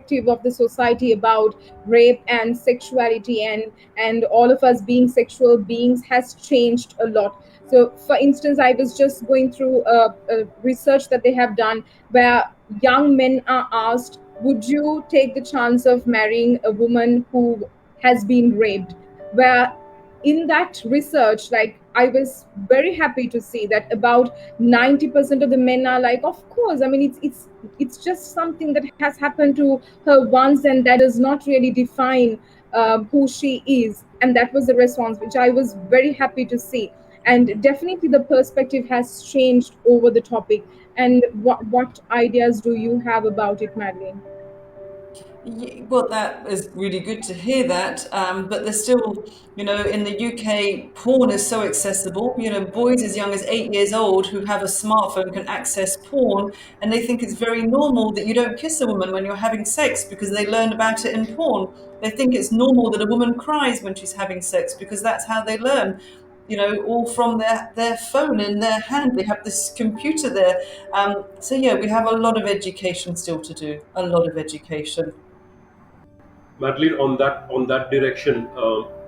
perspective of the society about rape and sexuality, and all of us being sexual beings has changed a lot. So for instance, I was just going through a research that they have done where young men are asked, would you take the chance of marrying a woman who has been raped? Where in that research, like, I was very happy to see that about 90% of the men are like, of course. I mean, it's just something that has happened to her once, and that does not really define who she is. And that was the response, which I was very happy to see. And definitely the perspective has changed over the topic. And what ideas do you have about it, Madeline? Well, that is really good to hear that. But there's still, in the UK, porn is so accessible. Boys as young as 8 years old who have a smartphone can access porn, and they think it's very normal that you don't kiss a woman when you're having sex because they learn about it in porn. They think it's normal that a woman cries when she's having sex because that's how they learn. All from their phone in their hand. They have this computer there. So yeah, we have a lot of education still to do. A lot of education. Madeline, on that direction,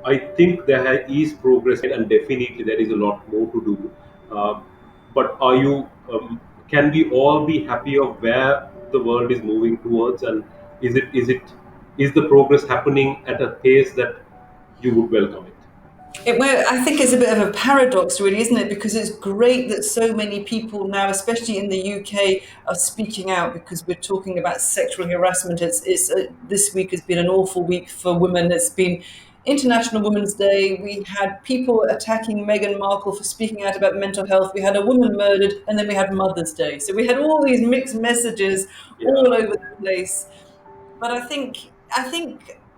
I think is progress, and definitely there is a lot more to do. Uh, but are you? Can we all be happy of where the world is moving towards, and is the progress happening at a pace that you would welcome it? Well, I think it's a bit of a paradox, really, isn't it? Because it's great that so many people now, especially in the UK, are speaking out because we're talking about sexual harassment. This week has been an awful week for women. It's been International Women's Day. We had people attacking Meghan Markle for speaking out about mental health. We had a woman murdered, and then we had Mother's Day. So we had all these mixed messages Yeah. all over the place. But I think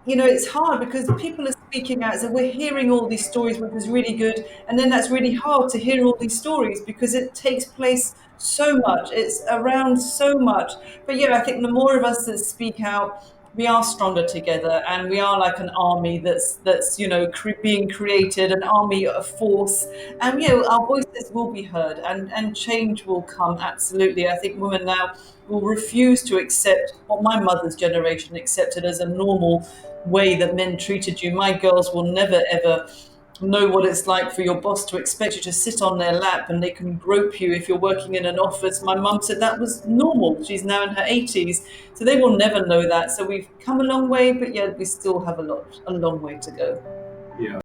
it's hard because people are speaking out. So we're hearing all these stories, which is really good, and then that's really hard to hear all these stories because it takes place so much. It's around so much. But yeah, I think the more of us that speak out, we are stronger together, and we are like an army that's being created, an army of force, and our voices will be heard, and change will come. Absolutely, I think women now will refuse to accept what my mother's generation accepted as a normal way that men treated you. My girls will never ever know what it's like for your boss to expect you to sit on their lap and they can grope you if you're working in an office. My mum said that was normal. She's now in her 80s, so they will never know that. So we've come a long way, but yet we still have a long way to go. Yeah.